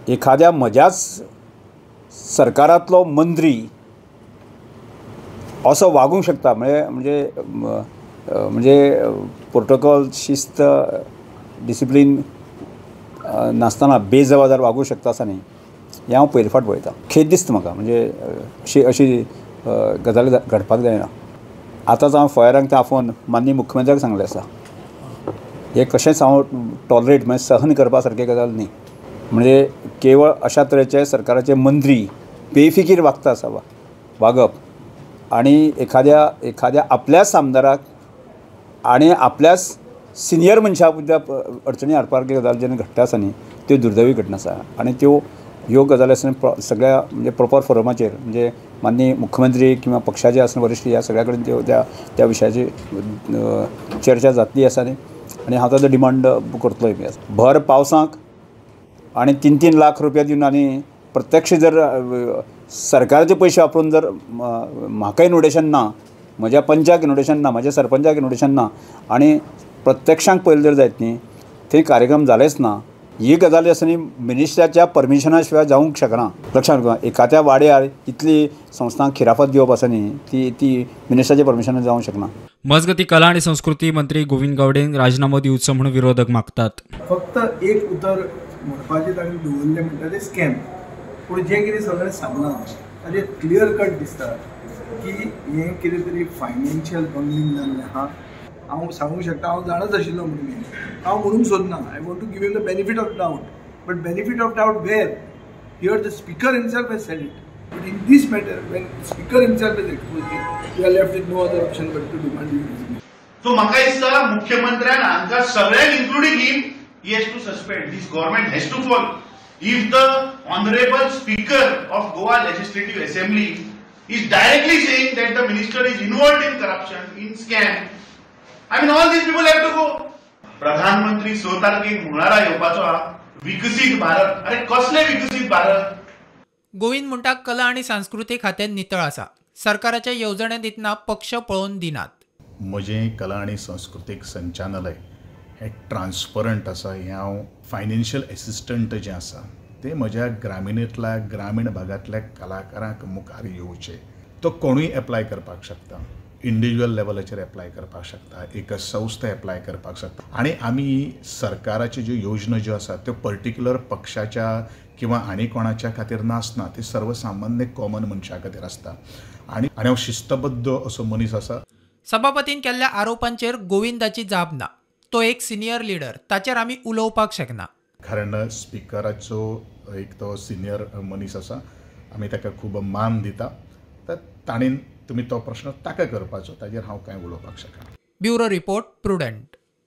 एखाद्या म्हज्याच सरकारांतलो मंत्री असो वागूंक शकता म्हणजे प्रोटोकॉल शिस्त डिसिप्लीन नासतना बेजबाबदार वागूंक शकता असा न्ही हें हांव पयले फावट पळयतां. खेद दिसता म्हाका म्हणजे अशी गजाली घडपाक जायना. आतांच हांव फॉयरांक तें आफोवन माननीय मुख्यमंत्र्याक सांगलें आसा. हें कशेंच हांव टॉलरेट म्हणजे सहन करपा सारकी गजाल न्ही. म्हणजे केवळ अशा तरेचे सरकाराचे मंत्री बेफिकीर वागता आसा वागप आनी एखाद्या आपल्याच आमदाराक आनी आपल्याच सिनियर मनशाक अडचणी हाडपाक गजाल जेन्ना घडटा आसा न्ही त्यो दुर्दैवी घटना आसा. आनी ह्यो गजाली आसतना सगळ्या म्हणजे प्रॉपर फोरमाचेर म्हणजे माननीय मुख्यमंत्री किंवा पक्षाचे आसतना वरिश्ठ ह्या सगळ्या कडेन त्यो त्या विशयाची चर्चा जातली आसा न्ही. आनी हांव ताचो डिमांड करतलोय बी आसा. भर पावसाक आनी 3-3 लाख रुपया दिवन आनी प्रत्यक्ष जर सरकाराचे पयशे वापरून जर म्हाका इन्विटेशन ना, म्हज्या पंचाक इन्विटेशन ना, म्हज्या सरपंचाक इन्विटेशन ना आनी प्रत्यक्षांक पयले जर जायत न्ही थंय कार्यक्रम जालेच ना ही गजाल आसा न्ही मिनिस्टराच्या परमिशना शिवाय जावंक शकना. लक्षांत घेवं एखाद्या वाड्यार इतली संस्थांक खिरापत दिवप आसा न्ही ती मिनिस्टराच्या परमिशनान जावंक शकना. मजगती कला आणि संस्कृती मंत्री गोविंद गावडेन राजीनामो दिवचो म्हणून विरोधक मागतात. फक्त एक उतर म्हणपाचें ताणें दवरलें म्हणटा तें स्कॅम. पूण जें कितें सगळें सांगलां ताजें क्लियर कट दिसता की हें कितें तरी फायनान्शियल बंगलींग जाल्लें आहा. हांव सांगूंक शकता हांव जाणच आशिल्लो म्हणून हांव म्हणूंक सोदना. I want to give him the benefit of doubt. But benefit of doubt where here the speaker himself has said it. But in this matter when speaker himself has exposed it we are left with no other option but to demand his. So म्हाका दिसता मुख्यमंत्र्यान हांकां सगळ्यांक including him he has to suspend. This government has to fall. If the Honorable Speaker of Goa Legislative Assembly is directly saying that the minister is involved in corruption, in scam, I mean all these people have to go. प्रधानमंत्री 6 तारखेक मुळारा येवपाचो हा विकसीत भारत. अरे कसले विकसीत भारत? गोविंद म्हणटा कला आणि सांस्कृतिक खात्यात नितळ आसा. सरकाराच्या येवजण्या दितना पक्ष पळोवन दिनात. म्हजें कला आणि सांस्कृतिक संचालनालय हे ट्रान्सपरंट आसा. हें हांव फायनान्शियल एसिस्टंट जें आसा तें म्हज्या ग्रामीण भागांतल्या कलाकारांक मुखार येवचें तो कोणूय एप्लाय करपाक शकता. इंडिविज्युअल लेवलाचेर एप्लाय करपाक शकता, एक संस्था एप्लाय करपाक शकता. आनी आमी सरकाराच्यो ज्यो योजना ज्यो आसा त्यो पर्टिक्युलर पक्षाच्या किंवा आनी कोणाच्या खातीर नासना. ती सर्वसामान्य कॉमन मनशा खातीर आसता. आनी हांव शिस्तबद्ध असो मनीस आसा. सभापतीन केल्ल्या आरोपांचेर गोविंदाची जाप ना. तो एक सिनियर लिडर, ताचेर आमी उलोवपाक शकना. कारण स्पिकराचो एक तो सिनियर मनीस आसा. आमी ताका खूब मान दिता. तर ताणेन तुमी तो प्रश्न ताका करपाचो, ताजेर हांव कांय उलोवपाक शकना. Bureau report prudent.